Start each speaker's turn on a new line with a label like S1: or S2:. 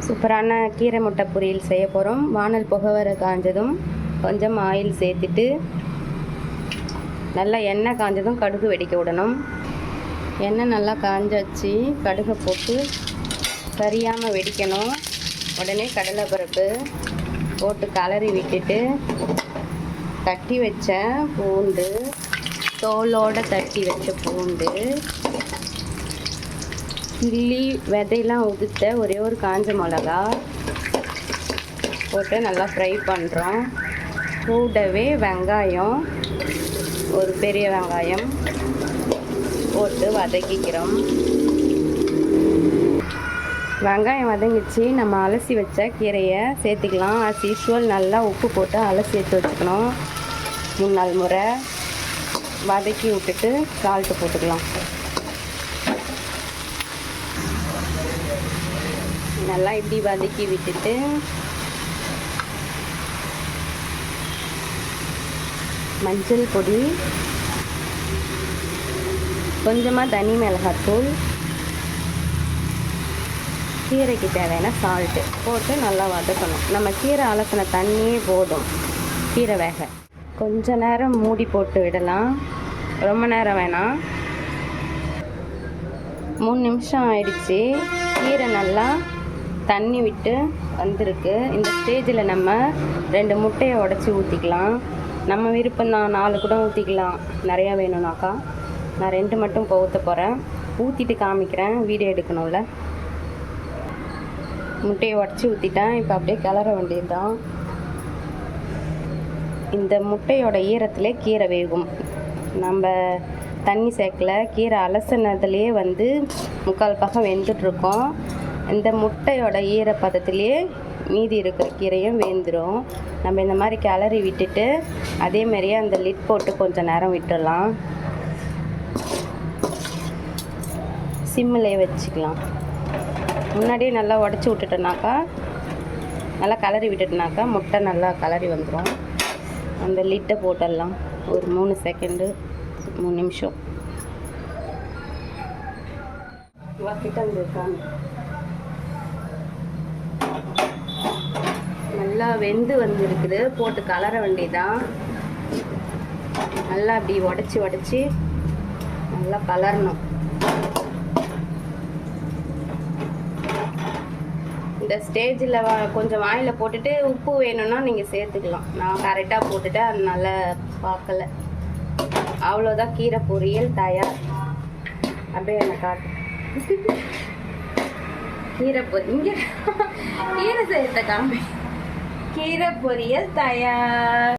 S1: சூப்பரான கீரை முட்டை பொரியல் செய்ய போகிறோம். வானல் புகை வர காஞ்சதும் கொஞ்சம் ஆயில் சேர்த்துட்டு நல்லா எண்ணெய் காஞ்சதும் கடுகு வெடிக்க விடணும். எண்ணெய் நல்லா காஞ்சாச்சு, கடுகை போட்டு சரியாமல் வெடிக்கணும். உடனே கடலைப்பருப்பு போட்டு கலரி விட்டுட்டு தட்டி வச்ச பூண்டு, தோலோடு தட்டி வச்ச பூண்டு, கிள்ளி விதையெல்லாம் உதுத்த ஒரே ஒரு காஞ்ச மிளகா போட்டு நல்லா ஃப்ரை பண்ணுறோம். கூடவே வெங்காயம், ஒரு பெரிய வெங்காயம் போட்டு வதக்கிக்கிறோம். வெங்காயம் வதங்கிச்சு, நம்ம அலசி வச்ச கீரையை சேர்த்துக்கலாம். ஆஸ் யூஸ்வல் நல்லா உப்பு போட்டு அலசி எடுத்து வச்சுக்கணும். 3-4 முறை வதக்கி விட்டுட்டு சால்ட்டு போட்டுக்கலாம். நல்லா இப்படி வதக்கி விட்டுட்டு மஞ்சள் பொடி, கொஞ்சமாக தனி மிளகாத்தூள், கீரைக்கு தேவையான சால்ட்டு போட்டு நல்லா வதக்கணும். நம்ம கீரை அலசின தண்ணியே போதும் கீரை வேக. கொஞ்ச நேரம் மூடி போட்டு விடலாம், ரொம்ப நேரம் வேணாம். 3 நிமிஷம் ஆயிடுச்சு. கீரை நல்லா தண்ணி விட்டு வந்திருக்கு. இந்த ஸ்டேஜில் நம்ம 2 முட்டையை உடச்சி ஊற்றிக்கலாம். நம்ம விருப்பம்தான், 4 கூட ஊற்றிக்கலாம் நிறையா வேணும்னாக்கா. நான் 2 மட்டும் இப்போ ஊற்ற போகிறேன். ஊற்றிட்டு காமிக்கிறேன், வீடியோ எடுக்கணும்ல. முட்டையை உடச்சி ஊற்றிட்டேன். இப்போ அப்படியே கிளற வேண்டியது தான். இந்த முட்டையோட ஈரத்திலே கீரை வேகும். நம்ம தண்ணி சேர்க்கல, கீரை அலசினதுலேயே வந்து 3/4 பாகம் வெந்துட்டுருக்கோம். இந்த முட்டையோட ஈரப்பதத்திலே மீதி இருக்கிற கீரையும் வேந்துடும். நம்ம இந்த மாதிரி கிளறி விட்டுட்டு அதேமாரியே அந்த லிட் போட்டு கொஞ்சம் நேரம் விட்டுடலாம். சிம்மிலே வச்சுக்கலாம். முன்னாடியே நல்லா உடச்சி விட்டுட்டோனாக்கா, நல்லா கிளறி விட்டுட்டோனாக்கா முட்டை நல்லா கிளறி வந்துடும். அந்த லிட்டை போட்டுடலாம். ஒரு 3 செகண்டு, 3 நிமிஷம் வக்கிட்டு வந்துருக்காங்க. நல்லா வெந்து வந்துருக்குது. போட்டு கலர வேண்டியதான். நல்லா அப்படி உடச்சி நல்லா கலரணும். இந்த ஸ்டேஜில் கொஞ்சம் வாயில் போட்டுட்டு உப்பு வேணும்னா நீங்கள் சேர்த்துக்கலாம். நான் கரெக்டாக போட்டுட்டு அதனால பார்க்கல. அவ்வளோதான், கீரை பொரியல் தயார். அப்படியே என்ன காட்டு. கீரை இங்கே கீரை செய்யறத காமி. கீரை பொரியல் தயார்.